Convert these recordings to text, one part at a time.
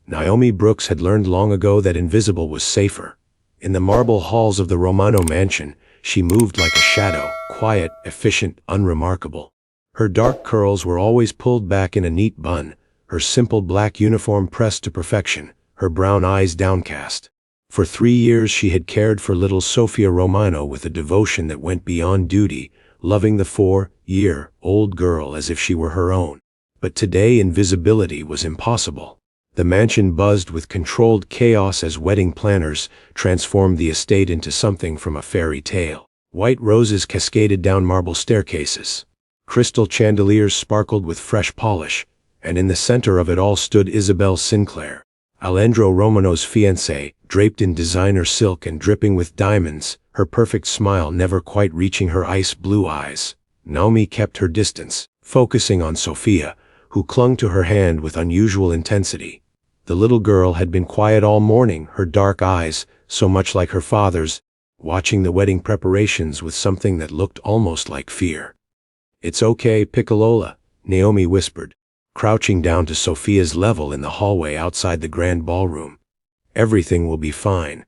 Naomi Brooks had learned long ago that invisible was safer. In the marble halls of the Romano mansion, she moved like a shadow, quiet, efficient, unremarkable. Her dark curls were always pulled back in a neat bun, her simple black uniform pressed to perfection, her brown eyes downcast. For 3 years she had cared for little Sophia Romano with a devotion that went beyond duty, loving the 4-year-old girl as if she were her own. But today invisibility was impossible. The mansion buzzed with controlled chaos as wedding planners transformed the estate into something from a fairy tale. White roses cascaded down marble staircases. Crystal chandeliers sparkled with fresh polish, and in the center of it all stood Isabel Sinclair, Alessandro Romano's fiancée, draped in designer silk and dripping with diamonds, her perfect smile never quite reaching her ice-blue eyes. Naomi kept her distance, focusing on Sophia, who clung to her hand with unusual intensity. The little girl had been quiet all morning, her dark eyes, so much like her father's, watching the wedding preparations with something that looked almost like fear. "It's okay, Piccolola," Naomi whispered, crouching down to Sophia's level in the hallway outside the grand ballroom. "Everything will be fine."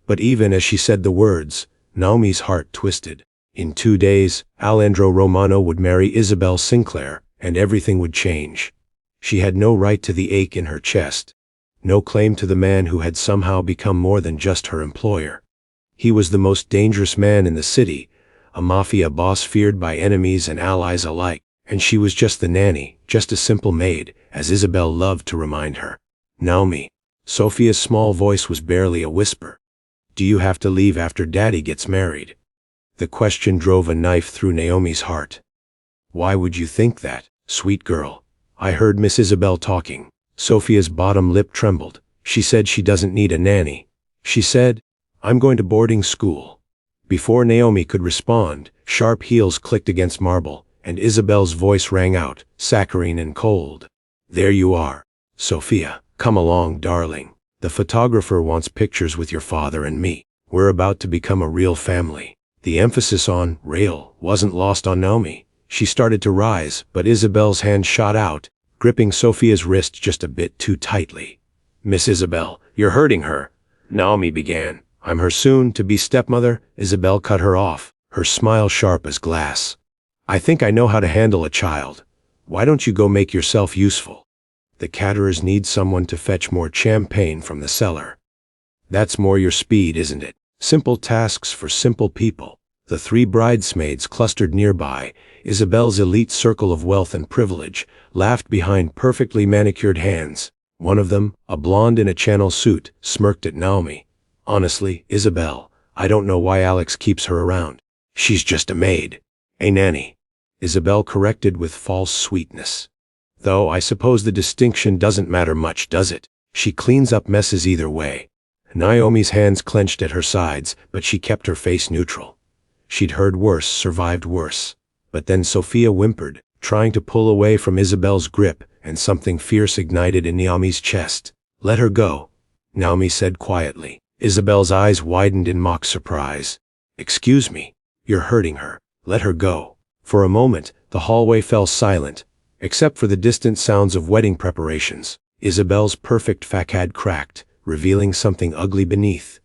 But even as she said the words, Naomi's heart twisted. In 2 days, Alessandro Romano would marry Isabel Sinclair, and everything would change. She had no right to the ache in her chest, no claim to the man who had somehow become more than just her employer. He was the most dangerous man in the city, a mafia boss feared by enemies and allies alike, and she was just the nanny, just a simple maid, as Isabel loved to remind her. "Naomi." Sophia's small voice was barely a whisper. "Do you have to leave after Daddy gets married?" The question drove a knife through Naomi's heart. "Why would you think that, sweet girl? I heard Miss Isabel talking." Sophia's bottom lip trembled. "She said she doesn't need a nanny. She said, I'm going to boarding school." Before Naomi could respond, sharp heels clicked against marble, and Isabel's voice rang out, saccharine and cold. "There you are. Sophia, come along, darling. The photographer wants pictures with your father and me. We're about to become a real family." The emphasis on real wasn't lost on Naomi. She started to rise, but Isabel's hand shot out, gripping Sophia's wrist just a bit too tightly. "Miss Isabel, you're hurting her," Naomi began. "I'm her soon-to-be stepmother," Isabel cut her off, her smile sharp as glass. "I think I know how to handle a child. Why don't you go make yourself useful? The caterers need someone to fetch more champagne from the cellar. That's more your speed, isn't it? Simple tasks for simple people." The 3 bridesmaids clustered nearby, Isabel's elite circle of wealth and privilege, laughed behind perfectly manicured hands. One of them, a blonde in a Chanel suit, smirked at Naomi. "Honestly, Isabel, I don't know why Alex keeps her around. She's just a maid." "A nanny," Isabel corrected with false sweetness. "Though I suppose the distinction doesn't matter much, does it? She cleans up messes either way." Naomi's hands clenched at her sides, but she kept her face neutral. She'd heard worse, survived worse. But then Sophia whimpered, trying to pull away from Isabel's grip, and something fierce ignited in Naomi's chest. "Let her go," Naomi said quietly. Isabel's eyes widened in mock surprise. "Excuse me, you're hurting her. Let her go." For a moment, the hallway fell silent, except for the distant sounds of wedding preparations. Isabel's perfect facade cracked, revealing something ugly beneath.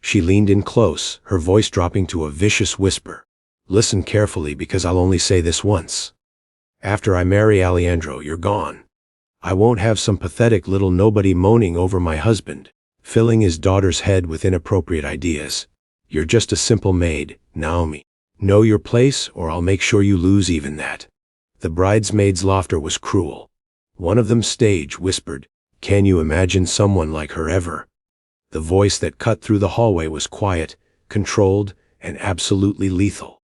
She leaned in close, her voice dropping to a vicious whisper. "Listen carefully, because I'll only say this once. After I marry Alessandro, you're gone. I won't have some pathetic little nobody moaning over my husband, filling his daughter's head with inappropriate ideas. You're just a simple maid, Naomi. Know your place, or I'll make sure you lose even that." The bridesmaids' laughter was cruel. One of them stage whispered, "Can you imagine someone like her ever?" The voice that cut through the hallway was quiet, controlled, and absolutely lethal.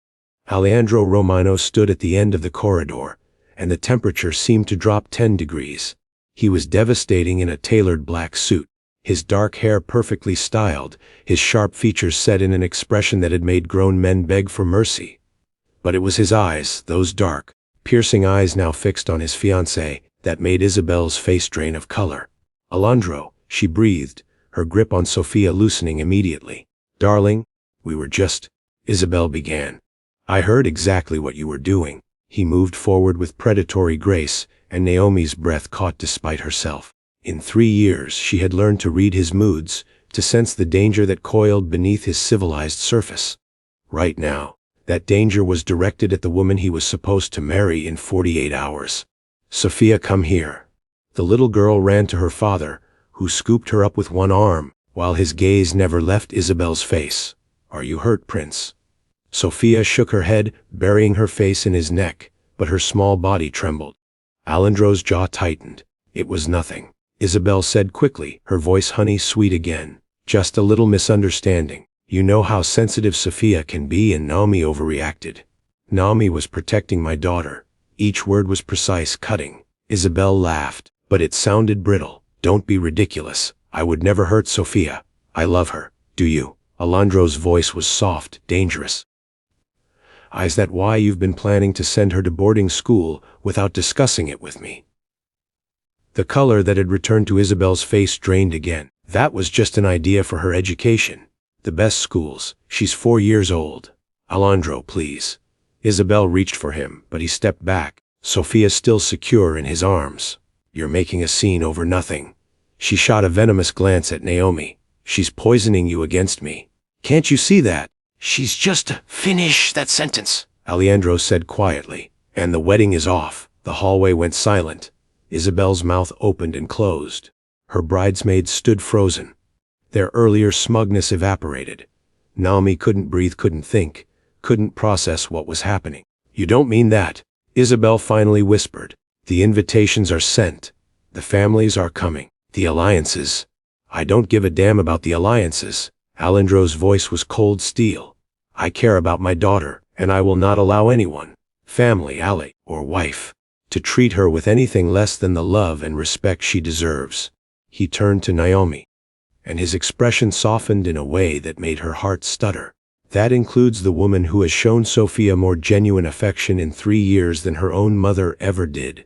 Alessandro Romano stood at the end of the corridor, and the temperature seemed to drop 10 degrees. He was devastating in a tailored black suit, his dark hair perfectly styled, his sharp features set in an expression that had made grown men beg for mercy. But it was his eyes, those dark, piercing eyes now fixed on his fiancée, that made Isabel's face drain of color. "Alessandro," she breathed, her grip on Sophia loosening immediately. "Darling, we were just," Isabel began. "I heard exactly what you were doing." He moved forward with predatory grace, and Naomi's breath caught despite herself. In 3 years, she had learned to read his moods, to sense the danger that coiled beneath his civilized surface. Right now, that danger was directed at the woman he was supposed to marry in 48 hours. "Sophia, come here." The little girl ran to her father, who scooped her up with one arm, while his gaze never left Isabel's face. "Are you hurt, Prince?" Sophia shook her head, burying her face in his neck, but her small body trembled. Alessandro's jaw tightened. "It was nothing," Isabel said quickly, her voice honey-sweet again. "Just a little misunderstanding. You know how sensitive Sophia can be, and Naomi overreacted." "Naomi was protecting my daughter." Each word was precise, cutting. Isabel laughed, but it sounded brittle. "Don't be ridiculous. I would never hurt Sophia. I love her. Do you?" Alessandro's voice was soft, dangerous. "Is that why you've been planning to send her to boarding school without discussing it with me?" The color that had returned to Isabel's face drained again. "That was just an idea for her education. The best schools. She's 4 years old." "Alessandro, please." Isabel reached for him, but he stepped back, Sophia still secure in his arms. "You're making a scene over nothing." She shot a venomous glance at Naomi. "She's poisoning you against me. Can't you see that?" "She's just..." "Finish that sentence," Alessandro said quietly. "And the wedding is off." The hallway went silent. Isabel's mouth opened and closed. Her bridesmaids stood frozen. Their earlier smugness evaporated. Naomi couldn't breathe, couldn't think, couldn't process what was happening. "You don't mean that," Isabel finally whispered. "The invitations are sent. The families are coming. The alliances." "I don't give a damn about the alliances." Alessandro's voice was cold steel. "I care about my daughter, and I will not allow anyone, family, ally, or wife, to treat her with anything less than the love and respect she deserves." He turned to Naomi, and his expression softened in a way that made her heart stutter. "That includes the woman who has shown Sophia more genuine affection in 3 years than her own mother ever did."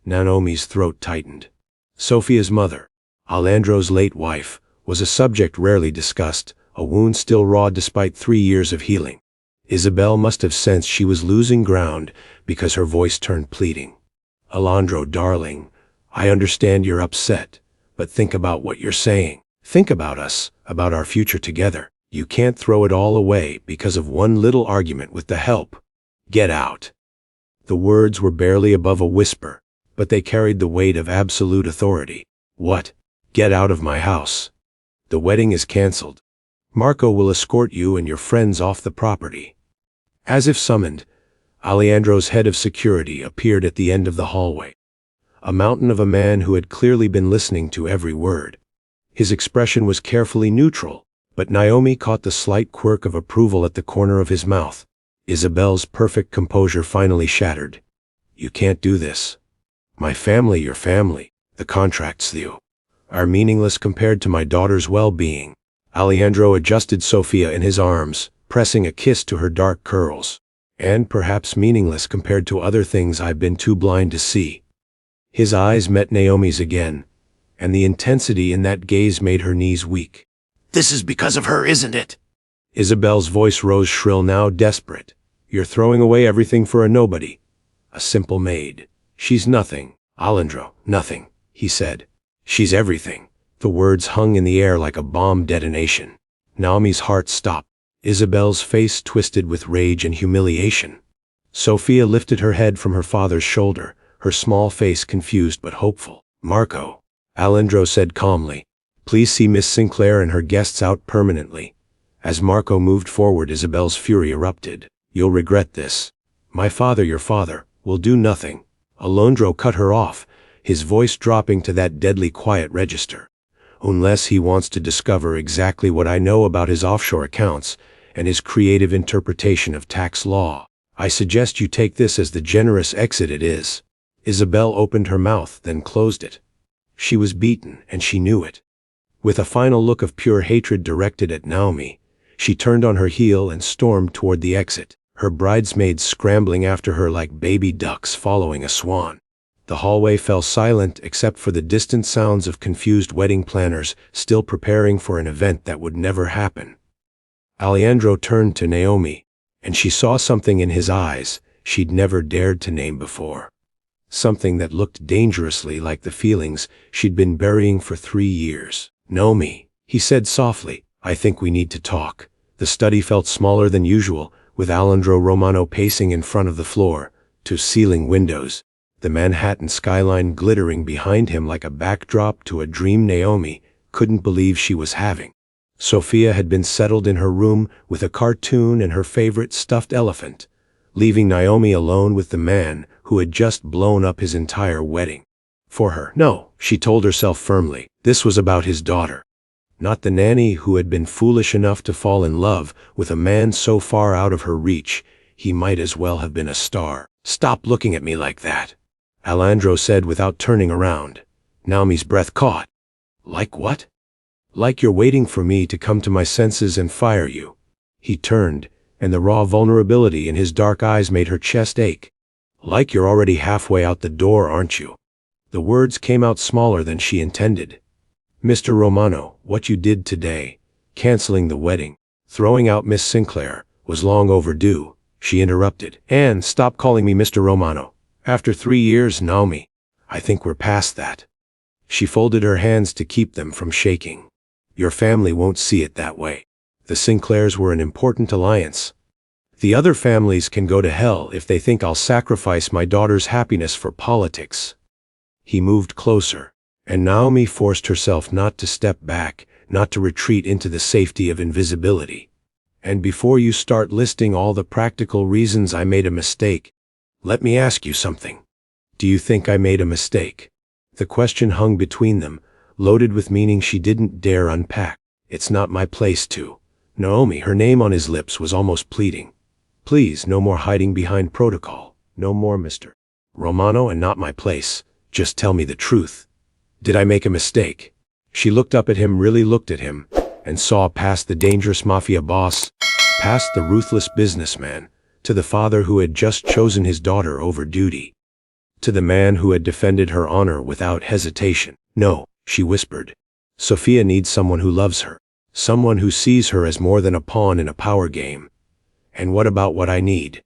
Naomi's throat tightened. Sophia's mother, Alessandro's late wife, was a subject rarely discussed, a wound still raw despite 3 years of healing. Isabel must have sensed she was losing ground because her voice turned pleading. "Alessandro, darling, I understand you're upset, but think about what you're saying. Think about us, about our future together. You can't throw it all away because of one little argument with the help. Get out." The words were barely above a whisper, but they carried the weight of absolute authority. "What? Get out of my house. The wedding is canceled. Marco will escort you and your friends off the property." As if summoned, Alessandro's head of security appeared at the end of the hallway. A mountain of a man who had clearly been listening to every word. His expression was carefully neutral, but Naomi caught the slight quirk of approval at the corner of his mouth. Isabel's perfect composure finally shattered. "You can't do this. My family, your family, the contracts you are meaningless compared to my daughter's well-being." Alessandro adjusted Sophia in his arms, pressing a kiss to her dark curls. "And perhaps meaningless compared to other things I've been too blind to see." His eyes met Naomi's again, and the intensity in that gaze made her knees weak. "This is because of her, isn't it?" Isabel's voice rose shrill, now desperate. "You're throwing away everything for a nobody. A simple maid. She's nothing." "Alessandro, nothing," he said. "She's everything." The words hung in the air like a bomb detonation. Naomi's heart stopped. Isabel's face twisted with rage and humiliation. Sophia lifted her head from her father's shoulder, her small face confused but hopeful. "Marco," Alessandro said calmly, "please see Miss Sinclair and her guests out permanently." As Marco moved forward, Isabel's fury erupted. "You'll regret this. My father, your father, will do nothing." Alessandro cut her off, his voice dropping to that deadly quiet register. "Unless he wants to discover exactly what I know about his offshore accounts and his creative interpretation of tax law, I suggest you take this as the generous exit it is." Isabel opened her mouth, then closed it. She was beaten, and she knew it. With a final look of pure hatred directed at Naomi, she turned on her heel and stormed toward the exit, her bridesmaids scrambling after her like baby ducks following a swan. The hallway fell silent except for the distant sounds of confused wedding planners still preparing for an event that would never happen. Alessandro turned to Naomi, and she saw something in his eyes she'd never dared to name before. something that looked dangerously like the feelings she'd been burying for 3 years. Naomi, he said softly, I think we need to talk. The study felt smaller than usual, with Alessandro Romano pacing in front of the floor to ceiling windows, the Manhattan skyline glittering behind him like a backdrop to a dream Naomi couldn't believe she was having. Sophia had been settled in her room with a cartoon and her favorite stuffed elephant, leaving Naomi alone with the man who had just blown up his entire wedding. For her, no, she told herself firmly, this was about his daughter. Not the nanny who had been foolish enough to fall in love with a man so far out of her reach, he might as well have been a star. Stop looking at me like that, Alessandro said without turning around. Naomi's breath caught. Like what? Like you're waiting for me to come to my senses and fire you. He turned, and the raw vulnerability in his dark eyes made her chest ache. Like you're already halfway out the door, aren't you? The words came out smaller than she intended. Mr. Romano, what you did today, canceling the wedding, throwing out Miss Sinclair, was long overdue, she interrupted. And stop calling me Mr. Romano. After 3 years, Naomi, I think we're past that. She folded her hands to keep them from shaking. Your family won't see it that way. The Sinclairs were an important alliance. The other families can go to hell if they think I'll sacrifice my daughter's happiness for politics. He moved closer, and Naomi forced herself not to step back, not to retreat into the safety of invisibility. And before you start listing all the practical reasons I made a mistake, let me ask you something. Do you think I made a mistake? The question hung between them, loaded with meaning she didn't dare unpack. It's not my place to. Naomi, her name on his lips, was almost pleading. Please, no more hiding behind protocol. No more Mr. Romano, and not my place. Just tell me the truth. Did I make a mistake? She looked up at him, really looked at him, and saw past the dangerous mafia boss, past the ruthless businessman, to the father who had just chosen his daughter over duty, to the man who had defended her honor without hesitation. No, she whispered. Sophia needs someone who loves her, someone who sees her as more than a pawn in a power game. And what about what I need?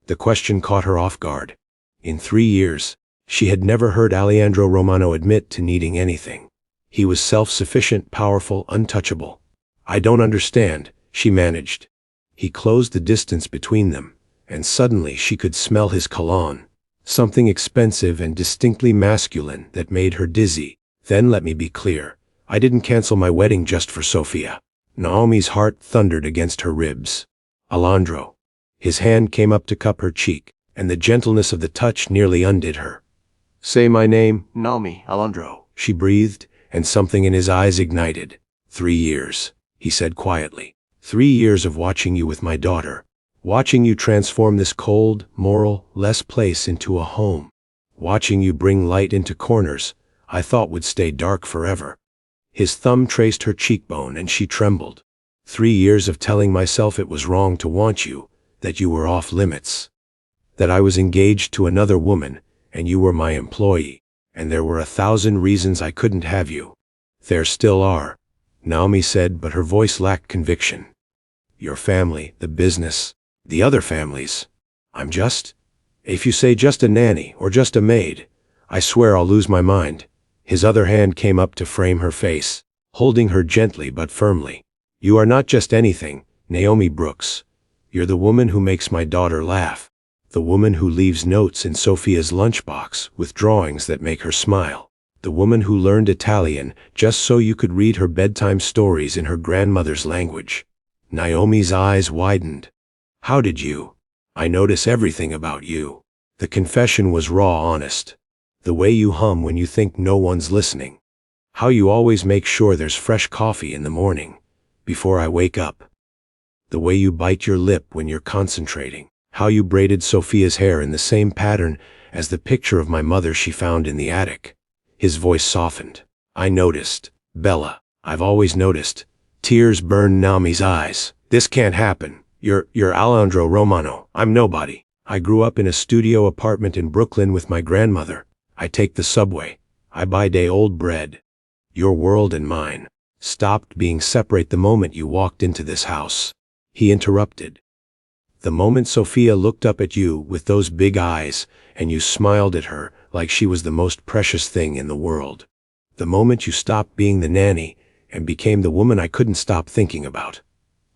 The question caught her off guard. In 3 years, she had never heard Alessandro Romano admit to needing anything. He was self-sufficient, powerful, untouchable. I don't understand, she managed. He closed the distance between them, and suddenly she could smell his cologne, something expensive and distinctly masculine that made her dizzy. Then let me be clear. I didn't cancel my wedding just for Sophia. Naomi's heart thundered against her ribs. Alessandro. His hand came up to cup her cheek, and the gentleness of the touch nearly undid her. Say my name, Naomi, Alessandro, she breathed, and something in his eyes ignited. 3 years, he said quietly. 3 years of watching you with my daughter. Watching you transform this cold, moral, less place into a home. Watching you bring light into corners I thought would stay dark forever. His thumb traced her cheekbone and she trembled. 3 years of telling myself it was wrong to want you, that you were off limits, that I was engaged to another woman, and you were my employee, and there were 1,000 reasons I couldn't have you. There still are, Naomi said, but her voice lacked conviction. Your family, the business, the other families. If you say just a nanny or just a maid, I swear I'll lose my mind. His other hand came up to frame her face, holding her gently but firmly. You are not just anything, Naomi Brooks. You're the woman who makes my daughter laugh. The woman who leaves notes in Sophia's lunchbox with drawings that make her smile. The woman who learned Italian just so you could read her bedtime stories in her grandmother's language. Naomi's eyes widened. How did you? I notice everything about you. The confession was raw, honest. The way you hum when you think no one's listening. How you always make sure there's fresh coffee in the morning, before I wake up. The way you bite your lip when you're concentrating. How you braided Sophia's hair in the same pattern as the picture of my mother she found in the attic. His voice softened. I noticed, Bella. I've always noticed. Tears burned Naomi's eyes. This can't happen. You're Alessandro Romano. I'm nobody. I grew up in a studio apartment in Brooklyn with my grandmother. I take the subway. I buy day-old bread. Your world and mine stopped being separate the moment you walked into this house. He interrupted. The moment Sophia looked up at you with those big eyes, and you smiled at her like she was the most precious thing in the world. The moment you stopped being the nanny and became the woman I couldn't stop thinking about.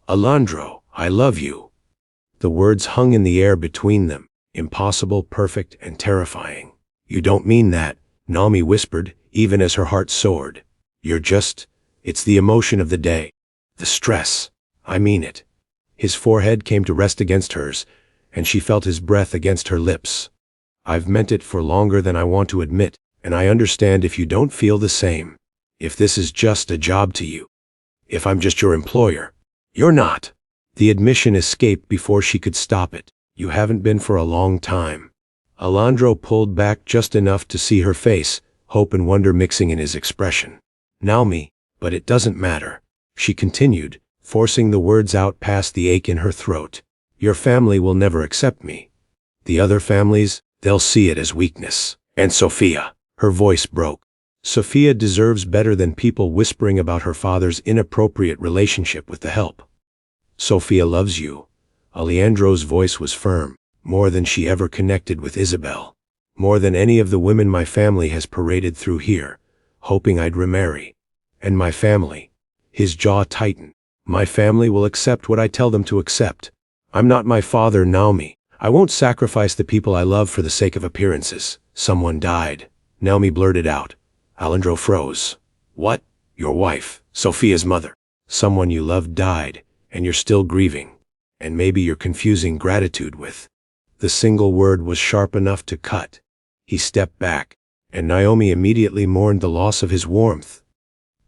Alessandro, I love you. The words hung in the air between them, impossible, perfect, and terrifying. You don't mean that, Naomi whispered, even as her heart soared. It's the emotion of the day. The stress. I mean it. His forehead came to rest against hers, and she felt his breath against her lips. I've meant it for longer than I want to admit, and I understand if you don't feel the same. If this is just a job to you. If I'm just your employer. You're not. The admission escaped before she could stop it. You haven't been for a long time. Alessandro pulled back just enough to see her face, hope and wonder mixing in his expression. Naomi, but it doesn't matter. She continued, forcing the words out past the ache in her throat. Your family will never accept me. The other families, they'll see it as weakness. And Sophia. Her voice broke. Sophia deserves better than people whispering about her father's inappropriate relationship with the help. Sophia loves you. Alessandro's voice was firm, more than she ever connected with Isabel. More than any of the women my family has paraded through here, hoping I'd remarry. And my family. His jaw tightened. My family will accept what I tell them to accept. I'm not my father, Naomi. I won't sacrifice the people I love for the sake of appearances. Someone died. Naomi blurted out. Alessandro froze. What? Your wife, Sophia's mother. Someone you loved died, and you're still grieving. And maybe you're confusing gratitude with. The single word was sharp enough to cut. He stepped back, and Naomi immediately mourned the loss of his warmth.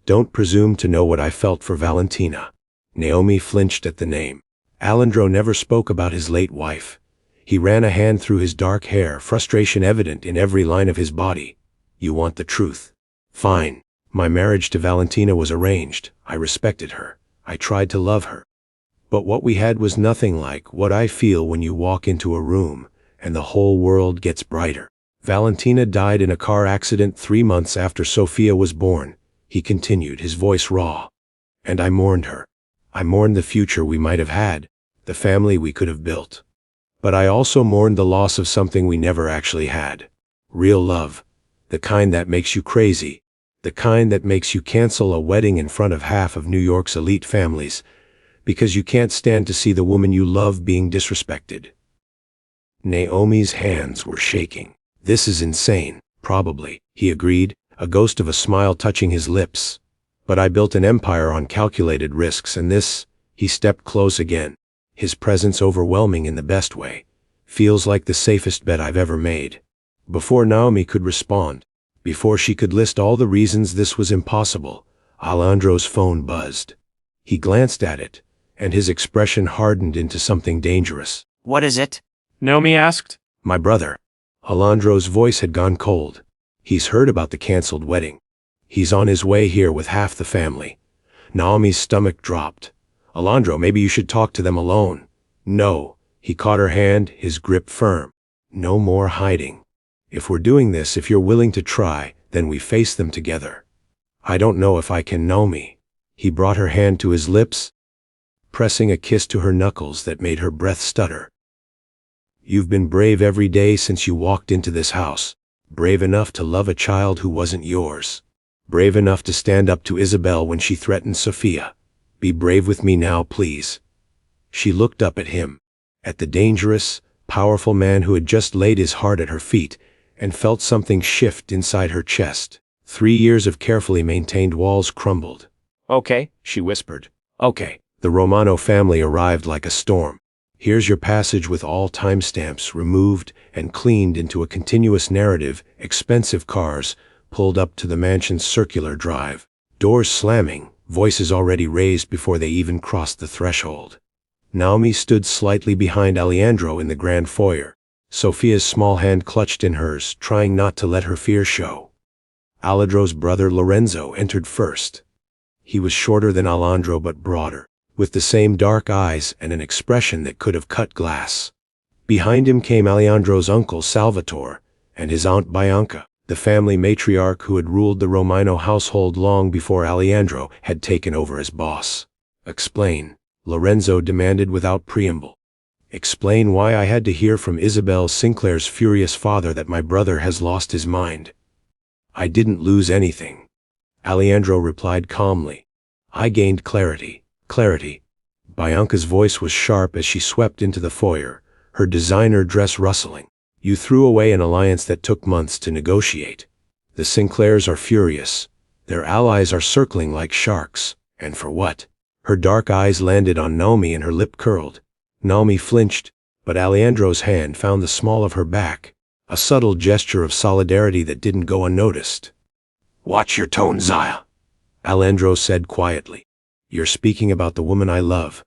Don't presume to know what I felt for Valentina. Naomi flinched at the name. Alessandro never spoke about his late wife. He ran a hand through his dark hair, frustration evident in every line of his body. You want the truth? Fine. My marriage to Valentina was arranged. I respected her. I tried to love her. But what we had was nothing like what I feel when you walk into a room and the whole world gets brighter. Valentina died in a car accident 3 months after Sophia was born, he continued, his voice raw. And I mourned her. I mourned the future we might have had, the family we could have built. But I also mourned the loss of something we never actually had. Real love. The kind that makes you crazy. The kind that makes you cancel a wedding in front of half of New York's elite families, because you can't stand to see the woman you love being disrespected. Naomi's hands were shaking. This is insane, probably, he agreed, a ghost of a smile touching his lips. But I built an empire on calculated risks, and this, he stepped close again, his presence overwhelming in the best way, feels like the safest bet I've ever made. Before Naomi could respond, before she could list all the reasons this was impossible, Alessandro's phone buzzed. He glanced at it, and his expression hardened into something dangerous. What is it? Naomi asked. My brother. Alessandro's voice had gone cold. He's heard about the canceled wedding. He's on his way here with half the family. Naomi's stomach dropped. Alessandro, maybe you should talk to them alone. No. He caught her hand, his grip firm. No more hiding. If we're doing this, if you're willing to try, then we face them together. I don't know if I can, Naomi. He brought her hand to his lips, pressing a kiss to her knuckles that made her breath stutter. You've been brave every day since you walked into this house. Brave enough to love a child who wasn't yours. Brave enough to stand up to Isabel when she threatened Sophia. Be brave with me now, please. She looked up at him, at the dangerous, powerful man who had just laid his heart at her feet, and felt something shift inside her chest. 3 years of carefully maintained walls crumbled. Okay, she whispered. Okay. The Romano family arrived like a storm. Here's your passage with all timestamps removed and cleaned into a continuous narrative. Expensive cars pulled up to the mansion's circular drive. Doors slamming, voices already raised before they even crossed the threshold. Naomi stood slightly behind Alessandro in the grand foyer. Sophia's small hand clutched in hers, trying not to let her fear show. Alessandro's brother Lorenzo entered first. He was shorter than Alessandro but broader, with the same dark eyes and an expression that could have cut glass. Behind him came Alessandro's uncle Salvatore, and his aunt Bianca, the family matriarch who had ruled the Romano household long before Alessandro had taken over as boss. Explain, Lorenzo demanded without preamble. Explain why I had to hear from Isabel Sinclair's furious father that my brother has lost his mind. I didn't lose anything, Alessandro replied calmly. I gained clarity. Clarity. Bianca's voice was sharp as she swept into the foyer, her designer dress rustling. You threw away an alliance that took months to negotiate. The Sinclairs are furious. Their allies are circling like sharks. And for what? Her dark eyes landed on Naomi and her lip curled. Naomi flinched, but Alessandro's hand found the small of her back, a subtle gesture of solidarity that didn't go unnoticed. Watch your tone, Zaya, Alessandro said quietly. You're speaking about the woman I love.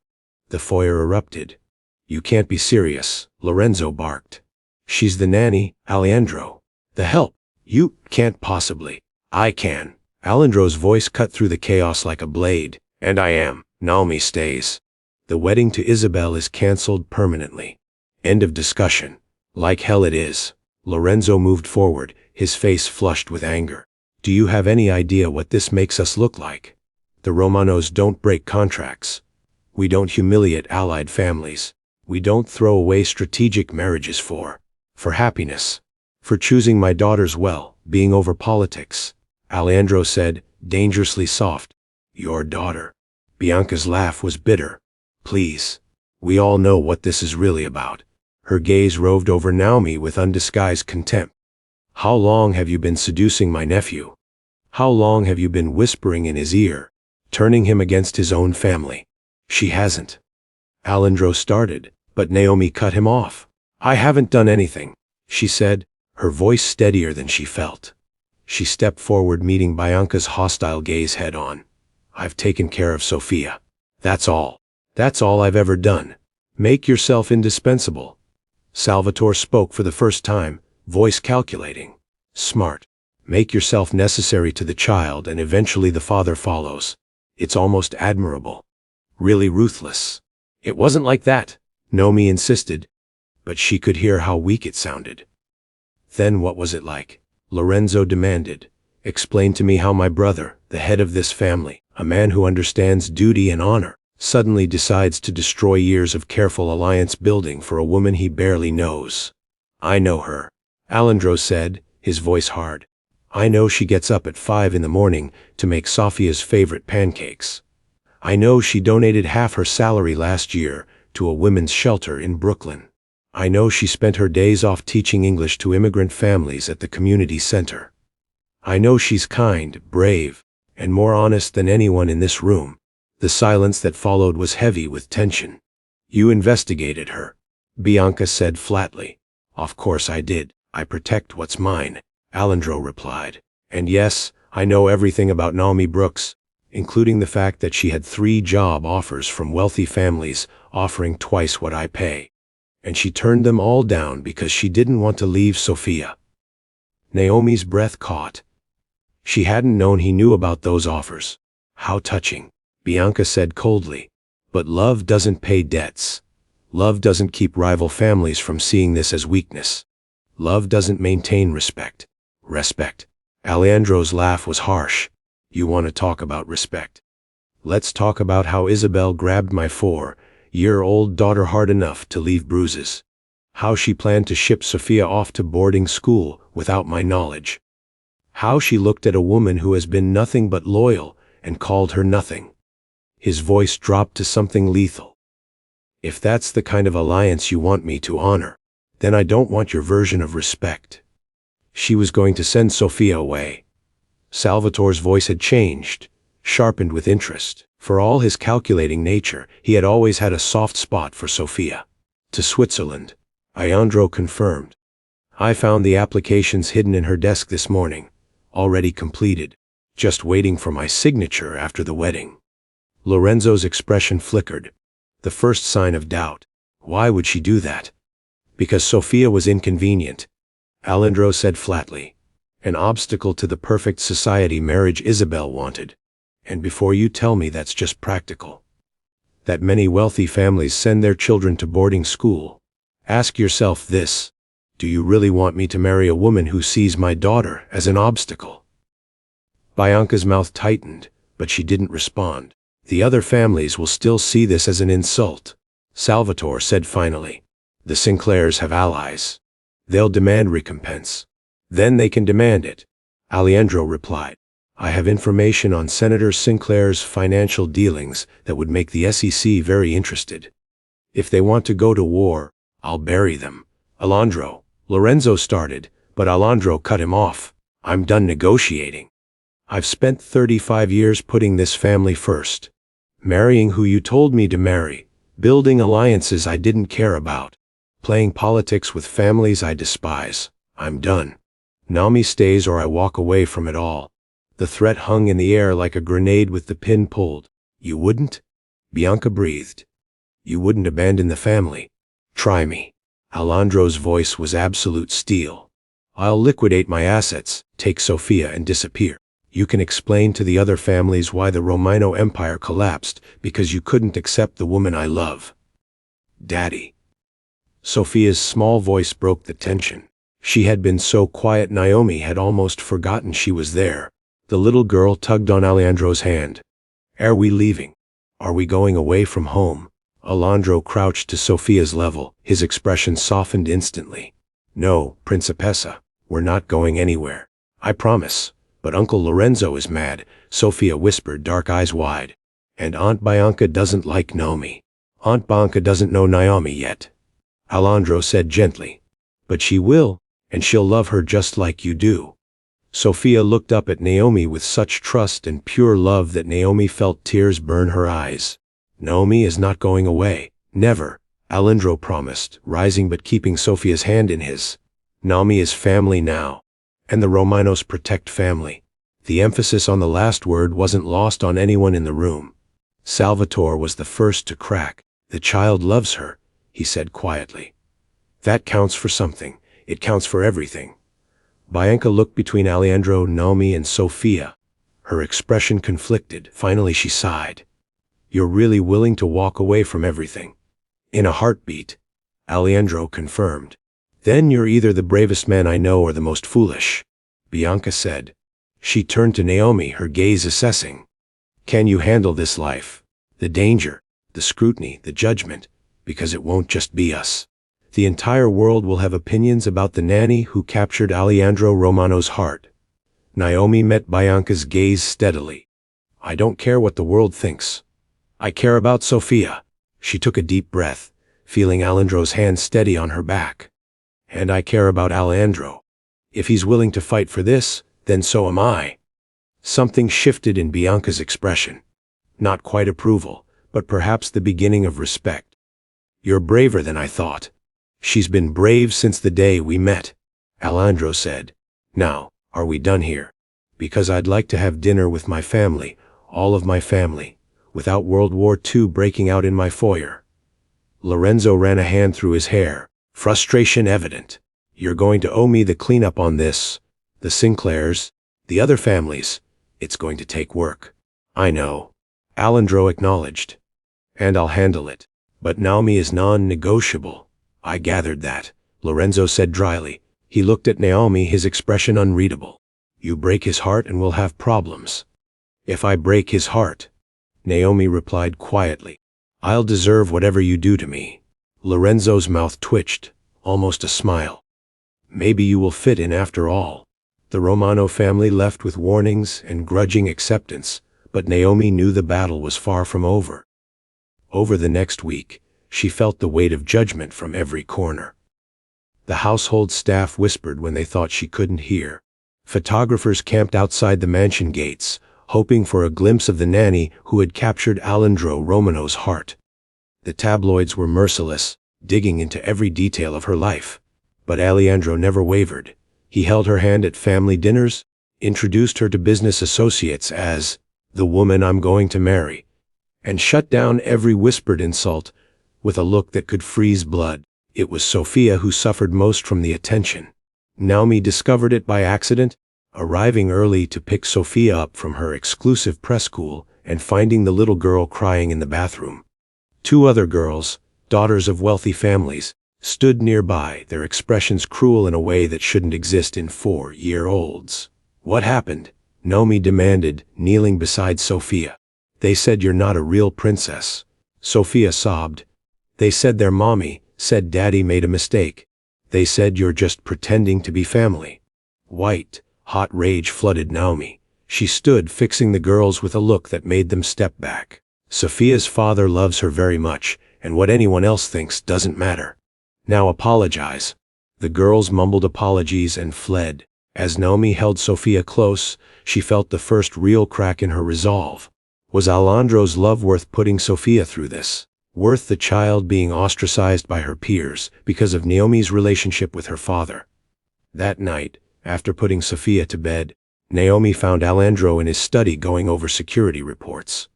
The foyer erupted. You can't be serious, Lorenzo barked. She's the nanny, Alessandro. The help. You can't possibly. I can. Alessandro's voice cut through the chaos like a blade. And I am. Naomi stays. The wedding to Isabel is cancelled permanently. End of discussion. Like hell it is. Lorenzo moved forward, his face flushed with anger. Do you have any idea what this makes us look like? The Romanos don't break contracts. We don't humiliate allied families. We don't throw away strategic marriages for happiness. For choosing my daughters well, being over politics. Alessandro said, dangerously soft. Your daughter. Bianca's laugh was bitter. Please. We all know what this is really about. Her gaze roved over Naomi with undisguised contempt. How long have you been seducing my nephew? How long have you been whispering in his ear, turning him against his own family? She hasn't. Alessandro started, but Naomi cut him off. I haven't done anything, she said, her voice steadier than she felt. She stepped forward, meeting Bianca's hostile gaze head on. I've taken care of Sophia. That's all. That's all I've ever done. Make yourself indispensable. Salvatore spoke for the first time, voice calculating. Smart. Make yourself necessary to the child and eventually the father follows. It's almost admirable. Really ruthless. It wasn't like that, Naomi insisted, but she could hear how weak it sounded. Then what was it like? Lorenzo demanded. Explain to me how my brother, the head of this family, a man who understands duty and honor, suddenly decides to destroy years of careful alliance building for a woman he barely knows. I know her, Alessandro said, his voice hard. I know she gets up at 5 in the morning to make Sophia's favorite pancakes. I know she donated half her salary last year to a women's shelter in Brooklyn. I know she spent her days off teaching English to immigrant families at the community center. I know she's kind, brave, and more honest than anyone in this room. The silence that followed was heavy with tension. You investigated her, Bianca said flatly. Of course I did. I protect what's mine, Alessandro replied. And yes, I know everything about Naomi Brooks, including the fact that she had 3 job offers from wealthy families offering twice what I pay. And she turned them all down because she didn't want to leave Sophia. Naomi's breath caught. She hadn't known he knew about those offers. How touching, Bianca said coldly. But love doesn't pay debts. Love doesn't keep rival families from seeing this as weakness. Love doesn't maintain respect. Respect. Alessandro's laugh was harsh. You want to talk about respect? Let's talk about how Isabel grabbed my 4-year-old daughter hard enough to leave bruises. How she planned to ship Sophia off to boarding school without my knowledge. How she looked at a woman who has been nothing but loyal and called her nothing. His voice dropped to something lethal. If that's the kind of alliance you want me to honor, then I don't want your version of respect. She was going to send Sophia away. Salvatore's voice had changed, sharpened with interest. For all his calculating nature, he had always had a soft spot for Sophia. To Switzerland, Alessandro confirmed. I found the applications hidden in her desk this morning, already completed, just waiting for my signature after the wedding. Lorenzo's expression flickered, the first sign of doubt. Why would she do that? Because Sophia was inconvenient, Alessandro said flatly. An obstacle to the perfect society marriage Isabel wanted. And before you tell me that's just practical, that many wealthy families send their children to boarding school, ask yourself this: do you really want me to marry a woman who sees my daughter as an obstacle? Bianca's mouth tightened, but she didn't respond. The other families will still see this as an insult. Salvatore said finally. The Sinclairs have allies. They'll demand recompense. Then they can demand it. Alessandro replied. I have information on Senator Sinclair's financial dealings that would make the SEC very interested. If they want to go to war, I'll bury them. Lorenzo started, but Alessandro cut him off. I'm done negotiating. I've spent 35 years putting this family first. Marrying who you told me to marry, building alliances I didn't care about, playing politics with families I despise. I'm done. Naomi stays or I walk away from it all. The threat hung in the air like a grenade with the pin pulled. You wouldn't? Bianca breathed. You wouldn't abandon the family. Try me. Alessandro's voice was absolute steel. I'll liquidate my assets, take Sophia and disappear. You can explain to the other families why the Romano Empire collapsed because you couldn't accept the woman I love. Daddy. Sophia's small voice broke the tension. She had been so quiet Naomi had almost forgotten she was there. The little girl tugged on Alessandro's hand. Are we leaving? Are we going away from home? Alessandro crouched to Sophia's level, his expression softened instantly. No, Principessa, we're not going anywhere. I promise. But Uncle Lorenzo is mad, Sophia whispered, dark eyes wide. And Aunt Bianca doesn't like Naomi. Aunt Bianca doesn't know Naomi yet. Alessandro said gently. But she will, and she'll love her just like you do. Sophia looked up at Naomi with such trust and pure love that Naomi felt tears burn her eyes. Naomi is not going away. Never, Alessandro promised, rising but keeping Sophia's hand in his. Naomi is family now. And the Romanos protect family. The emphasis on the last word wasn't lost on anyone in the room. Salvatore was the first to crack. The child loves her, he said quietly. That counts for something. It counts for everything. Bianca looked between Alessandro, Naomi, and Sophia. Her expression conflicted. Finally she sighed. You're really willing to walk away from everything? In a heartbeat, Alessandro confirmed. Then you're either the bravest man I know or the most foolish, Bianca said. She turned to Naomi, her gaze assessing. Can you handle this life? The danger, the scrutiny, the judgment, because it won't just be us. The entire world will have opinions about the nanny who captured Alessandro Romano's heart. Naomi met Bianca's gaze steadily. I don't care what the world thinks. I care about Sophia. She took a deep breath, feeling Alessandro's hand steady on her back. And I care about Alessandro. If he's willing to fight for this, then so am I. Something shifted in Bianca's expression. Not quite approval, but perhaps the beginning of respect. You're braver than I thought. She's been brave since the day we met, Alessandro said. Now, are we done here? Because I'd like to have dinner with my family, all of my family, without World War II breaking out in my foyer. Lorenzo ran a hand through his hair, frustration evident. You're going to owe me the cleanup on this. The Sinclairs, the other families. It's going to take work. I know. Alessandro acknowledged. And I'll handle it. But Naomi is non-negotiable. I gathered that, Lorenzo said dryly. He looked at Naomi, his expression unreadable. You break his heart and we'll have problems. If I break his heart, Naomi replied quietly, I'll deserve whatever you do to me. Lorenzo's mouth twitched, almost a smile. Maybe you will fit in after all. The Romano family left with warnings and grudging acceptance, but Naomi knew the battle was far from over. Over the next week, she felt the weight of judgment from every corner. The household staff whispered when they thought she couldn't hear. Photographers camped outside the mansion gates, hoping for a glimpse of the nanny who had captured Alessandro Romano's heart. The tabloids were merciless, digging into every detail of her life. But Alessandro never wavered. He held her hand at family dinners, introduced her to business associates as the woman I'm going to marry, and shut down every whispered insult with a look that could freeze blood. It was Sophia who suffered most from the attention. Naomi discovered it by accident, arriving early to pick Sophia up from her exclusive press school and finding the little girl crying in the bathroom. Two other girls, daughters of wealthy families, stood nearby, their expressions cruel in a way that shouldn't exist in 4-year-olds. What happened? Naomi demanded, kneeling beside Sophia. They said you're not a real princess. Sophia sobbed. They said their mommy said daddy made a mistake. They said you're just pretending to be family. White, hot rage flooded Naomi. She stood fixing the girls with a look that made them step back. Sophia's father loves her very much, and what anyone else thinks doesn't matter. Now apologize. The girls mumbled apologies and fled. As Naomi held Sophia close, she felt the first real crack in her resolve. Was Alessandro's love worth putting Sophia through this? Worth the child being ostracized by her peers because of Naomi's relationship with her father? That night, after putting Sophia to bed, Naomi found Alessandro in his study going over security reports.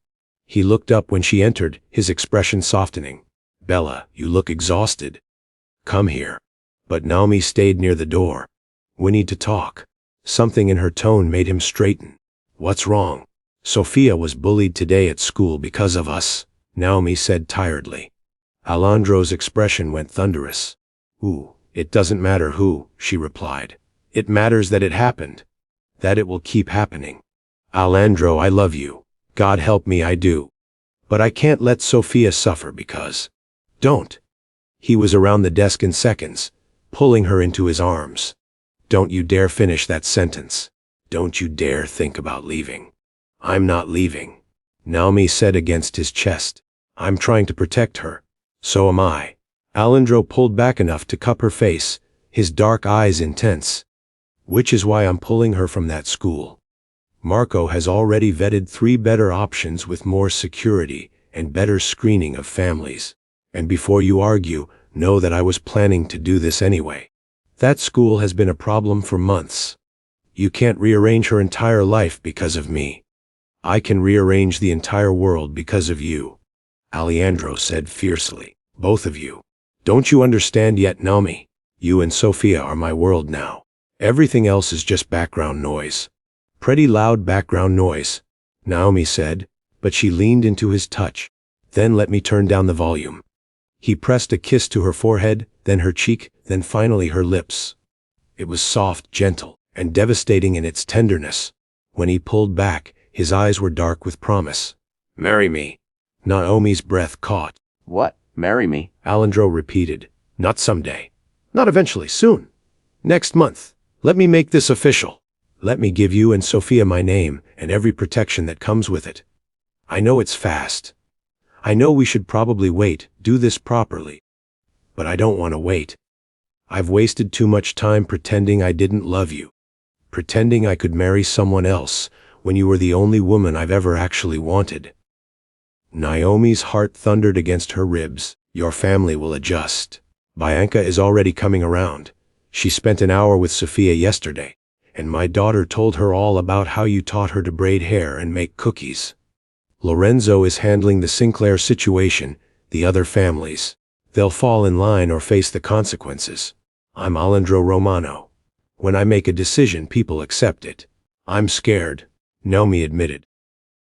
He looked up when she entered, his expression softening. "Bella, you look exhausted. Come here." But Naomi stayed near the door. "We need to talk." Something in her tone made him straighten. "What's wrong?" "Sophia was bullied today at school because of us," Naomi said tiredly. Alessandro's expression went thunderous. "Ooh, it doesn't matter who," she replied. "It matters that it happened. That it will keep happening. Alessandro, I love you. God help me, I do. But I can't let Sophia suffer because—" "Don't." He was around the desk in seconds, pulling her into his arms. "Don't you dare finish that sentence. Don't you dare think about leaving." "I'm not leaving," Naomi said against his chest. "I'm trying to protect her." "So am I." Alessandro pulled back enough to cup her face, his dark eyes intense. "Which is why I'm pulling her from that school. Marco has already vetted 3 better options with more security and better screening of families. And before you argue, know that I was planning to do this anyway. That school has been a problem for months. You can't rearrange her entire life because of me. I can rearrange the entire world because of you," Alessandro said fiercely. "Both of you. Don't you understand yet, Naomi? You and Sophia are my world now. Everything else is just background noise." "Pretty loud background noise," Naomi said, but she leaned into his touch. "Then let me turn down the volume." He pressed a kiss to her forehead, then her cheek, then finally her lips. It was soft, gentle, and devastating in its tenderness. When he pulled back, his eyes were dark with promise. "Marry me." Naomi's breath caught. What? Marry me? Alessandro repeated. "Not someday. Not eventually, soon. Next month. Let me make this official. Let me give you and Sophia my name and every protection that comes with it. I know it's fast. I know we should probably wait, do this properly. But I don't want to wait. I've wasted too much time pretending I didn't love you. Pretending I could marry someone else when you were the only woman I've ever actually wanted." Naomi's heart thundered against her ribs. "Your family will adjust. Bianca is already coming around. She spent an hour with Sophia yesterday, and my daughter told her all about how you taught her to braid hair and make cookies. Lorenzo is handling the Sinclair situation, the other families. They'll fall in line or face the consequences. I'm Alessandro Romano. When I make a decision, people accept it. I'm scared," Naomi admitted.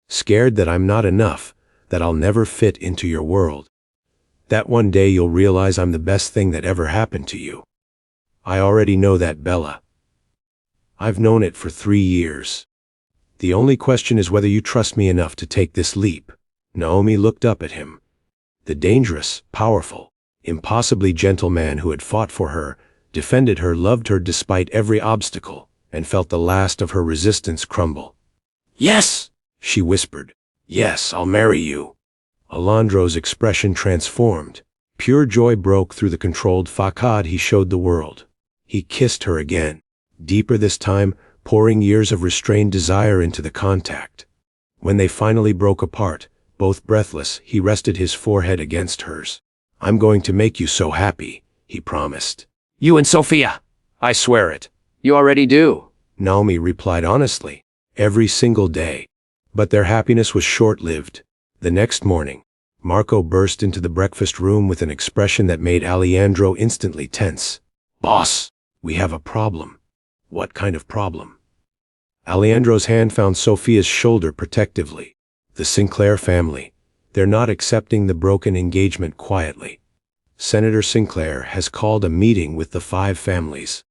"Scared that I'm not enough, that I'll never fit into your world. That one day you'll realize I'm the best thing that ever happened to you. I already know that, Bella. I've known it for 3 years. The only question is whether you trust me enough to take this leap." Naomi looked up at him. The dangerous, powerful, impossibly gentle man who had fought for her, defended her, loved her despite every obstacle, and felt the last of her resistance crumble. "Yes," she whispered. "Yes, I'll marry you." Alessandro's expression transformed. Pure joy broke through the controlled facade he showed the world. He kissed her again, deeper this time, pouring years of restrained desire into the contact. When they finally broke apart, both breathless, he rested his forehead against hers. "I'm going to make you so happy," he promised. You and Sophia. "I swear it," You already do. Naomi replied honestly. "Every single day." But their happiness was short-lived. The next morning, Marco burst into the breakfast room with an expression that made Alessandro instantly tense. "Boss, we have a problem." "What kind of problem?" Alessandro's hand found Sophia's shoulder protectively. "The Sinclair family. They're not accepting the broken engagement quietly. Senator Sinclair has called a meeting with the 5 families.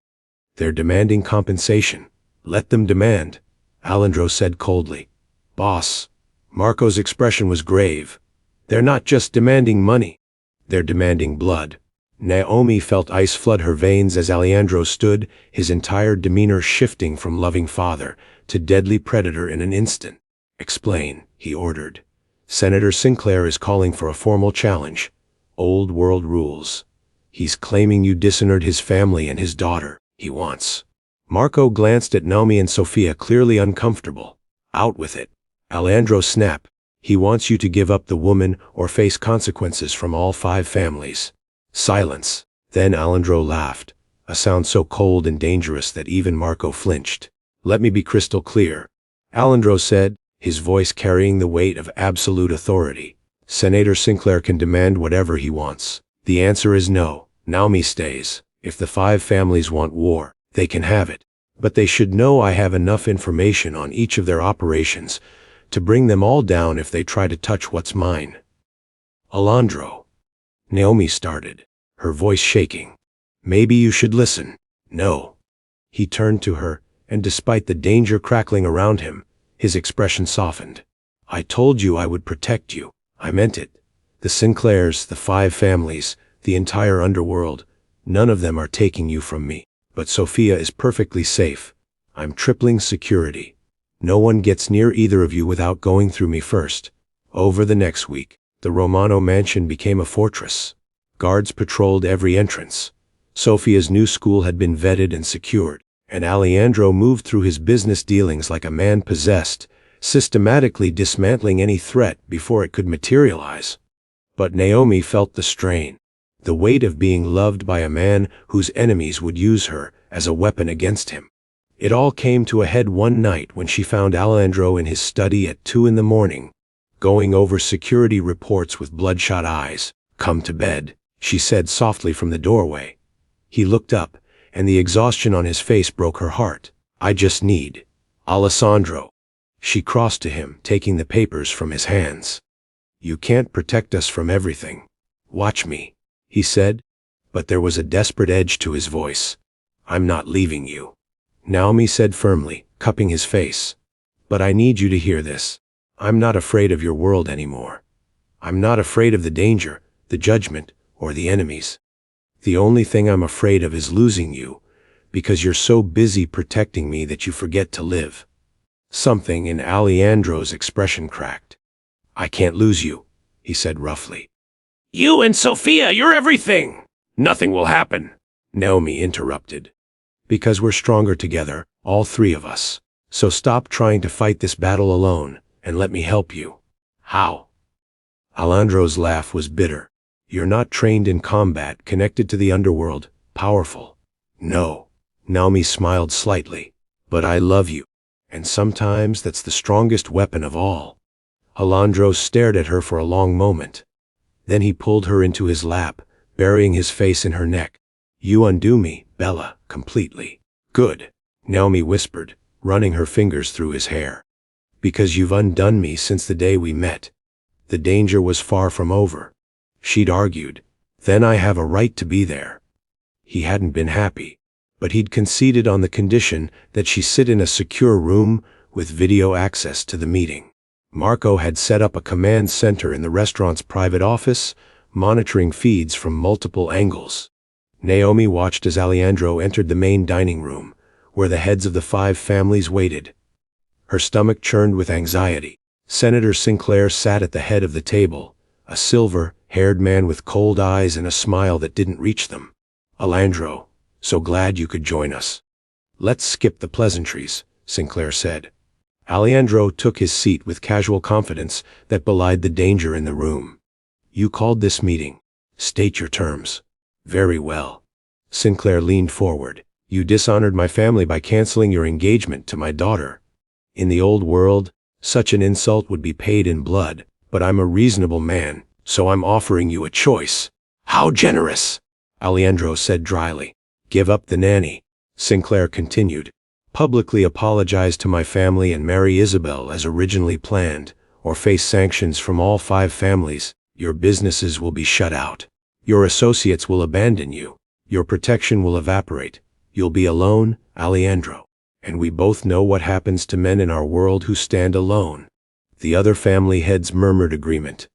They're demanding compensation." "Let them demand," Alessandro said coldly. "Boss." Marco's expression was grave. "They're not just demanding money. They're demanding blood. Naomi felt ice flood her veins as Alessandro stood, his entire demeanor shifting from loving father to deadly predator in an instant. Explain, he ordered. Senator Sinclair is calling for a formal challenge. Old world rules. He's claiming you dishonored his family and his daughter. He wants. Marco glanced at Naomi and Sophia, clearly uncomfortable. Out with it. Alessandro snapped. He wants you to give up the woman or face consequences from all 5 families. Silence. Then Alessandro laughed, a sound so cold and dangerous that even Marco flinched. Let me be crystal clear, Alessandro said, his voice carrying the weight of absolute authority. Senator Sinclair can demand whatever he wants. The answer is no. Naomi stays. If the 5 families want war, they can have it. But they should know I have enough information on each of their operations to bring them all down if they try to touch what's mine. Alessandro. Naomi started, her voice shaking. Maybe you should listen. No. He turned to her, and despite the danger crackling around him, his expression softened. I told you I would protect you. I meant it. The Sinclairs, the 5 families, the entire underworld, none of them are taking you from me. But Sophia is perfectly safe. I'm tripling security. No one gets near either of you without going through me first. Over the next week, the Romano mansion became a fortress. Guards patrolled every entrance. Sophia's new school had been vetted and secured, and Alessandro moved through his business dealings like a man possessed, systematically dismantling any threat before it could materialize. But Naomi felt the strain, the weight of being loved by a man whose enemies would use her as a weapon against him. It all came to a head one night when she found Alessandro in his study at 2 a.m, going over security reports with bloodshot eyes. Come to bed, she said softly from the doorway. He looked up, and the exhaustion on his face broke her heart. I just need. Alessandro. She crossed to him, taking the papers from his hands. You can't protect us from everything. Watch me, he said, but there was a desperate edge to his voice. I'm not leaving you. Naomi said firmly, cupping his face. But I need you to hear this. I'm not afraid of your world anymore. I'm not afraid of the danger, the judgment, or the enemies. The only thing I'm afraid of is losing you, because you're so busy protecting me that you forget to live. Something in Alessandro's expression cracked. I can't lose you, he said roughly. You and Sophia, you're everything. Nothing will happen, Naomi interrupted. Because we're stronger together, all 3 of us. So stop trying to fight this battle alone, and let me help you. How? Alessandro's laugh was bitter. You're not trained in combat, connected to the underworld, powerful. No. Naomi smiled slightly. But I love you. And sometimes that's the strongest weapon of all. Alessandro stared at her for a long moment. Then he pulled her into his lap, burying his face in her neck. You undo me, Bella, completely. Good, Naomi whispered, running her fingers through his hair. Because you've undone me since the day we met. The danger was far from over. She'd argued. Then I have a right to be there. He hadn't been happy, but he'd conceded on the condition that she sit in a secure room with video access to the meeting. Marco had set up a command center in the restaurant's private office, monitoring feeds from multiple angles. Naomi watched as Alessandro entered the main dining room, where the heads of the 5 families waited. Her stomach churned with anxiety. Senator Sinclair sat at the head of the table, a silver-haired man with cold eyes and a smile that didn't reach them. Alessandro, so glad you could join us. Let's skip the pleasantries, Sinclair said. Alessandro took his seat with casual confidence that belied the danger in the room. You called this meeting. State your terms. Very well. Sinclair leaned forward. You dishonored my family by canceling your engagement to my daughter. In the old world, such an insult would be paid in blood, but I'm a reasonable man, so I'm offering you a choice. How generous, Alessandro said dryly. Give up the nanny, Sinclair continued. Publicly apologize to my family and marry Isabel as originally planned, or face sanctions from all 5 families. Your businesses will be shut out. Your associates will abandon you. Your protection will evaporate. You'll be alone, Alessandro. And we both know what happens to men in our world who stand alone. The other family heads murmured agreement.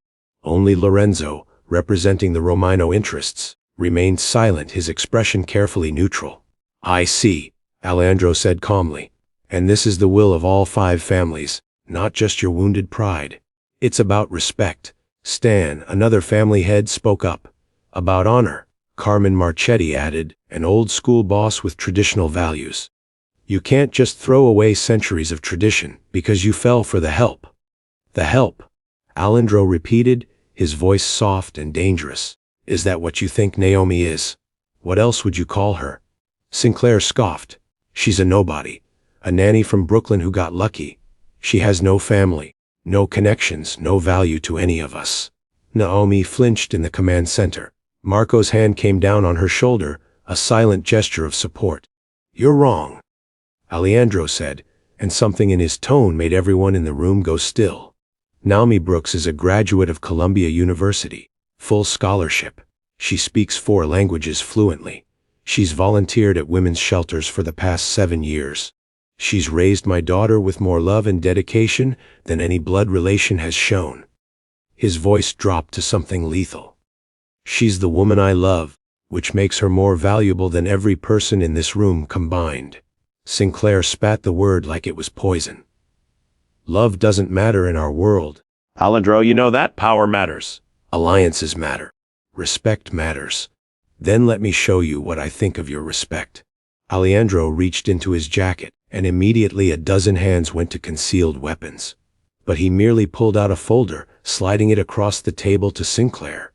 Only Lorenzo, representing the Romano interests, remained silent, his expression carefully neutral. "I see," Alessandro said calmly. "And this is the will of all 5 families, not just your wounded pride. It's about respect." Stan, another family head, spoke up. "About honor," Carmen Marchetti added, an old-school boss with traditional values. "You can't just throw away centuries of tradition because you fell for the help." "The help," Alessandro repeated, his voice soft and dangerous. "Is that what you think Naomi is? What else would you call her?" Sinclair scoffed. "She's a nobody. A nanny from Brooklyn who got lucky. She has no family, no connections, no value to any of us." Naomi flinched in the command center. Marco's hand came down on her shoulder, a silent gesture of support. "You're wrong," Alessandro said, and something in his tone made everyone in the room go still. "Naomi Brooks is a graduate of Columbia University, full scholarship. She speaks 4 languages fluently. She's volunteered at women's shelters for the past 7 years. She's raised my daughter with more love and dedication than any blood relation has shown." His voice dropped to something lethal. "She's the woman I love, which makes her more valuable than every person in this room combined." Sinclair spat the word like it was poison. "Love doesn't matter in our world." Alessandro, you know that power matters. "Alliances matter. Respect matters. Then let me show you what I think of your respect." Alessandro reached into his jacket, and immediately a dozen hands went to concealed weapons. But he merely pulled out a folder, sliding it across the table to Sinclair.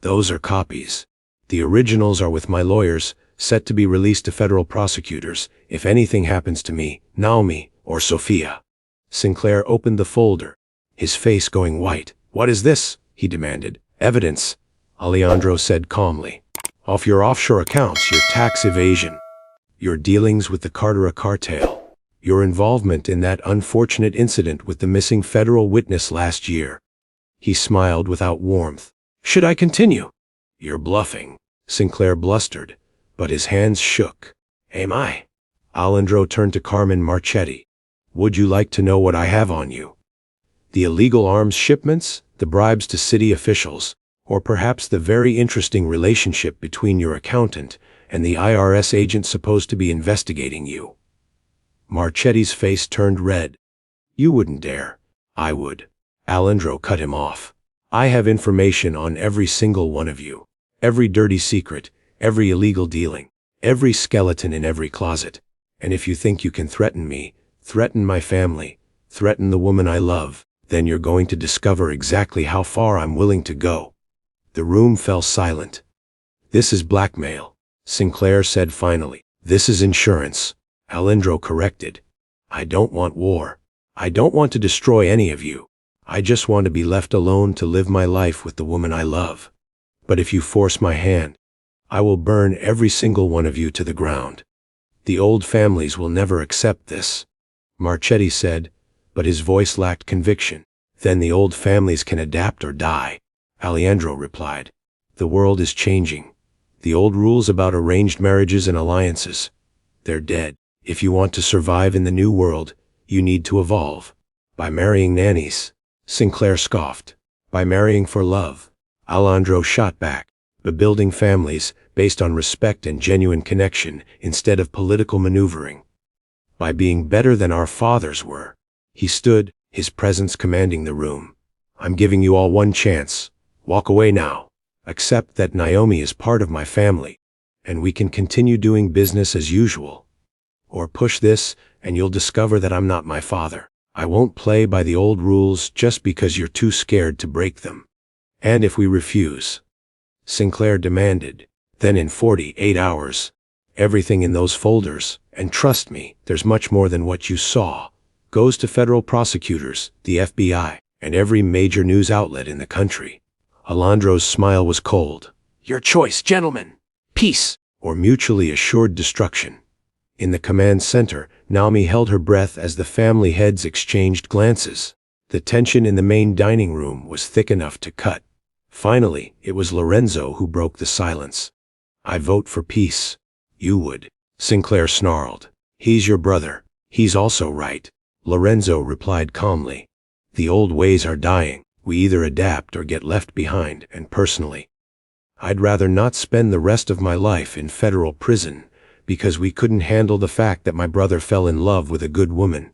"Those are copies. The originals are with my lawyers, set to be released to federal prosecutors if anything happens to me, Naomi, or Sophia." Sinclair opened the folder, his face going white. "What is this?" he demanded. "Evidence," Alessandro said calmly. "Off your offshore accounts, your tax evasion, your dealings with the Cartera cartel, your involvement in that unfortunate incident with the missing federal witness last year." He smiled without warmth. "Should I continue?" "You're bluffing," Sinclair blustered, but his hands shook. "Am I?" Alessandro turned to Carmen Marchetti. "Would you like to know what I have on you? The illegal arms shipments, the bribes to city officials, or perhaps the very interesting relationship between your accountant and the IRS agent supposed to be investigating you?" Marchetti's face turned red. "You wouldn't dare." "I would." Alessandro cut him off. "I have information on every single one of you. Every dirty secret, every illegal dealing, every skeleton in every closet. And if you think you can threaten me, threaten my family, threaten the woman I love, then you're going to discover exactly how far I'm willing to go." The room fell silent. "This is blackmail," Sinclair said finally. "This is insurance," Alessandro corrected. "I don't want war. I don't want to destroy any of you. I just want to be left alone to live my life with the woman I love. But if you force my hand, I will burn every single one of you to the ground. The old families will never accept this," Marchetti said, but his voice lacked conviction. "Then the old families can adapt or die," Alessandro replied. "The world is changing. The old rules about arranged marriages and alliances, they're dead. If you want to survive in the new world, you need to evolve. By marrying nannies," Sinclair scoffed. "By marrying for love," Alessandro shot back. "By building families based on respect and genuine connection instead of political maneuvering. By being better than our fathers were." He stood, his presence commanding the room. "I'm giving you all one chance. Walk away now. Accept that Naomi is part of my family, and we can continue doing business as usual. Or push this, and you'll discover that I'm not my father. I won't play by the old rules just because you're too scared to break them." "And if we refuse?" Sinclair demanded. "Then in 48 hours, everything in those folders, and trust me, there's much more than what you saw, goes to federal prosecutors, the FBI, and every major news outlet in the country." Alessandro's smile was cold. "Your choice, gentlemen. Peace, or mutually assured destruction." In the command center, Naomi held her breath as the family heads exchanged glances. The tension in the main dining room was thick enough to cut. Finally, it was Lorenzo who broke the silence. "I vote for peace." "You would," Sinclair snarled. "He's your brother. He's also right," Lorenzo replied calmly. "The old ways are dying. We either adapt or get left behind, and personally, I'd rather not spend the rest of my life in federal prison because we couldn't handle the fact that my brother fell in love with a good woman.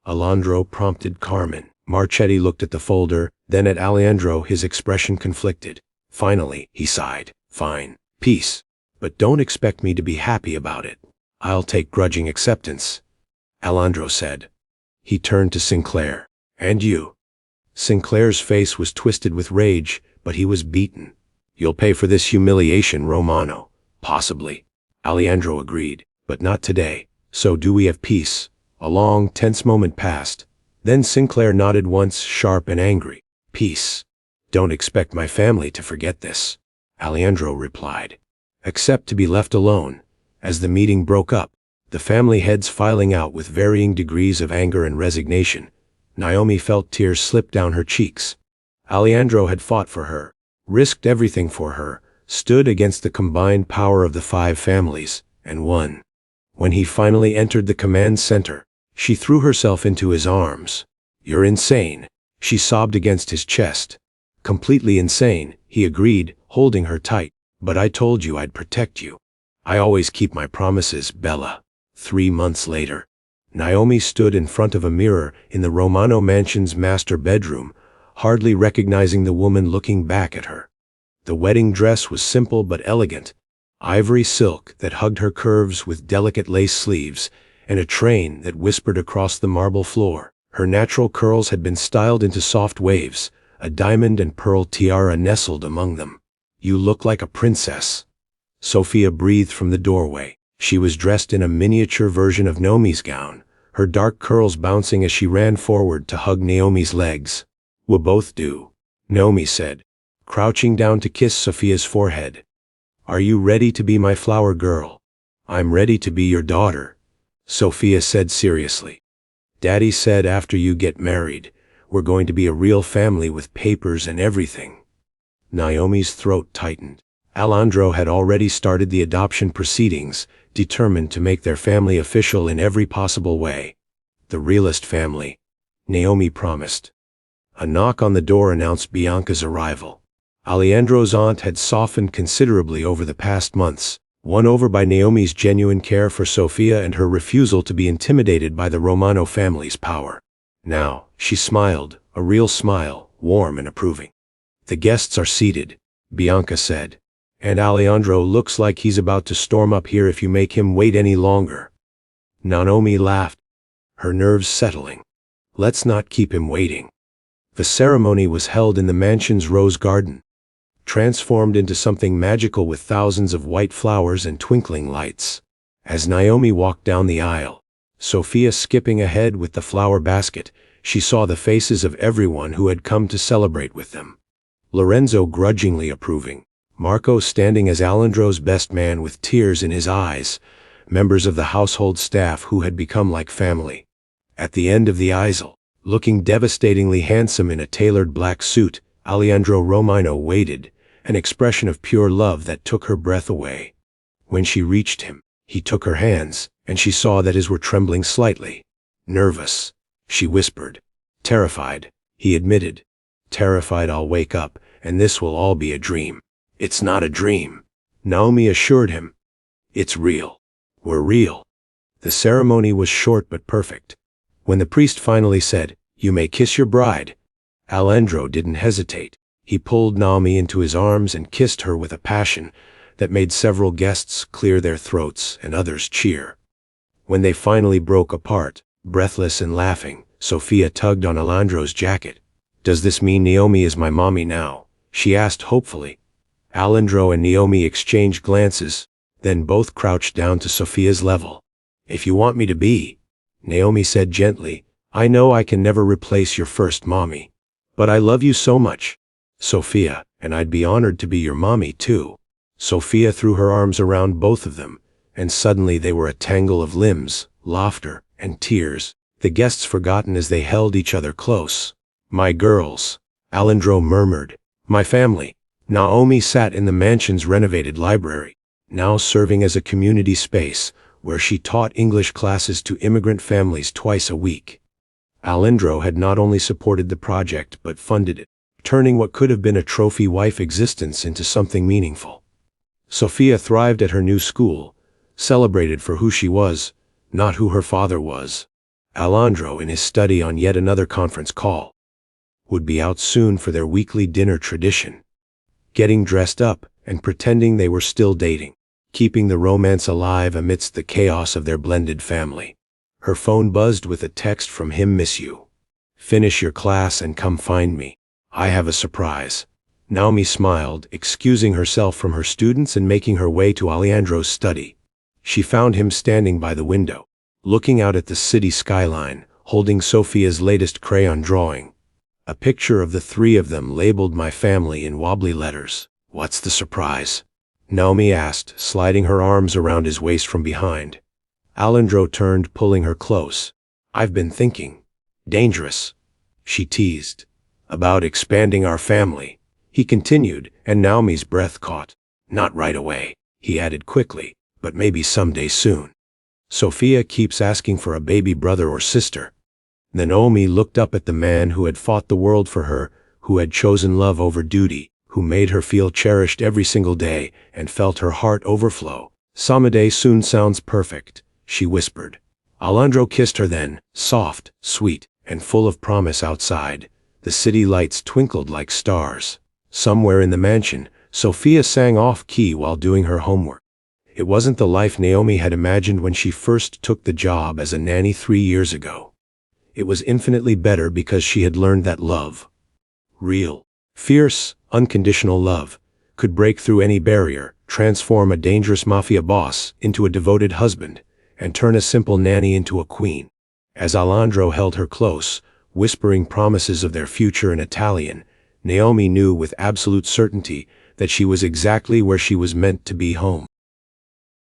Alessandro prompted Carmen. Marchetti looked at the folder, then at Alessandro, his expression conflicted. Finally, he sighed. Fine. Peace. But don't expect me to be happy about it. I'll take grudging acceptance, Alessandro said. He turned to Sinclair. And you? Sinclair's face was twisted with rage, but he was beaten. You'll pay for this humiliation, Romano. Possibly. Alessandro agreed. But not today. So do we have peace? A long, tense moment passed. Then Sinclair nodded once, sharp and angry. Peace. Don't expect my family to forget this, Alessandro replied. Except to be left alone. As the meeting broke up, the family heads filing out with varying degrees of anger and resignation, Naomi felt tears slip down her cheeks. Alessandro had fought for her, risked everything for her, stood against the combined power of the 5 families, and won. When he finally entered the command center, she threw herself into his arms. You're insane, she sobbed against his chest. Completely insane, he agreed, holding her tight. But I told you I'd protect you. I always keep my promises, Bella. 3 months later, Naomi stood in front of a mirror in the Romano mansion's master bedroom, hardly recognizing the woman looking back at her. The wedding dress was simple but elegant, ivory silk that hugged her curves with delicate lace sleeves, and a train that whispered across the marble floor. Her natural curls had been styled into soft waves, a diamond and pearl tiara nestled among them. You look like a princess, Sophia breathed from the doorway. She was dressed in a miniature version of Naomi's gown, her dark curls bouncing as she ran forward to hug Naomi's legs. We'll both do, Naomi said, crouching down to kiss Sophia's forehead. Are you ready to be my flower girl? I'm ready to be your daughter, Sophia said seriously. Daddy said after you get married, we're going to be a real family with papers and everything. Naomi's throat tightened. Alessandro had already started the adoption proceedings, determined to make their family official in every possible way. The realest family, Naomi promised. A knock on the door announced Bianca's arrival. Alessandro's aunt had softened considerably over the past months, won over by Naomi's genuine care for Sophia and her refusal to be intimidated by the Romano family's power. Now, she smiled, a real smile, warm and approving. The guests are seated, Bianca said. And Alessandro looks like he's about to storm up here if you make him wait any longer. Naomi laughed, her nerves settling. Let's not keep him waiting. The ceremony was held in the mansion's rose garden, transformed into something magical with thousands of white flowers and twinkling lights. As Naomi walked down the aisle, Sophia skipping ahead with the flower basket, she saw the faces of everyone who had come to celebrate with them. Lorenzo grudgingly approving, Marco standing as Alessandro's best man with tears in his eyes, members of the household staff who had become like family. At the end of the aisle, looking devastatingly handsome in a tailored black suit, Alessandro Romano waited, an expression of pure love that took her breath away. When she reached him, he took her hands, and she saw that his were trembling slightly. Nervous, she whispered. Terrified, he admitted. Terrified I'll wake up, and this will all be a dream. It's not a dream, Naomi assured him. It's real. We're real. The ceremony was short but perfect. When the priest finally said, "You may kiss your bride," Alessandro didn't hesitate. He pulled Naomi into his arms and kissed her with a passion that made several guests clear their throats and others cheer. When they finally broke apart, breathless and laughing, Sophia tugged on Alessandro's jacket. "Does this mean Naomi is my mommy now?" she asked hopefully. Alessandro and Naomi exchanged glances, then both crouched down to Sophia's level. "If you want me to be," Naomi said gently, "I know I can never replace your first mommy. But I love you so much, Sophia, and I'd be honored to be your mommy too." Sophia threw her arms around both of them, and suddenly they were a tangle of limbs, laughter, and tears, the guests forgotten as they held each other close. "My girls," Alessandro murmured. "My family." Naomi sat in the mansion's renovated library, now serving as a community space where she taught English classes to immigrant families twice a week. Alessandro had not only supported the project but funded it, turning what could have been a trophy wife existence into something meaningful. Sophia thrived at her new school, celebrated for who she was, not who her father was. Alessandro, in his study on yet another conference call, would be out soon for their weekly dinner tradition, getting dressed up and pretending they were still dating, keeping the romance alive amidst the chaos of their blended family. Her phone buzzed with a text from him. Miss you. Finish your class and come find me. I have a surprise. Naomi smiled, excusing herself from her students and making her way to Alessandro's study. She found him standing by the window, looking out at the city skyline, holding Sophia's latest crayon drawing. A picture of the three of them labeled "My Family" in wobbly letters. What's the surprise? Naomi asked, sliding her arms around his waist from behind. Alessandro turned, pulling her close. I've been thinking. Dangerous, she teased. About expanding our family, he continued, and Naomi's breath caught. Not right away, he added quickly, but maybe someday soon. Sophia keeps asking for a baby brother or sister. Naomi looked up at the man who had fought the world for her, who had chosen love over duty, who made her feel cherished every single day, and felt her heart overflow. Someday soon sounds perfect, she whispered. Alessandro kissed her then, soft, sweet, and full of promise. Outside, the city lights twinkled like stars. Somewhere in the mansion, Sophia sang off-key while doing her homework. It wasn't the life Naomi had imagined when she first took the job as a nanny 3 years ago. It was infinitely better because she had learned that love, real, fierce, unconditional love, could break through any barrier, transform a dangerous mafia boss into a devoted husband, and turn a simple nanny into a queen. As Alessandro held her close, whispering promises of their future in Italian, Naomi knew with absolute certainty that she was exactly where she was meant to be, home.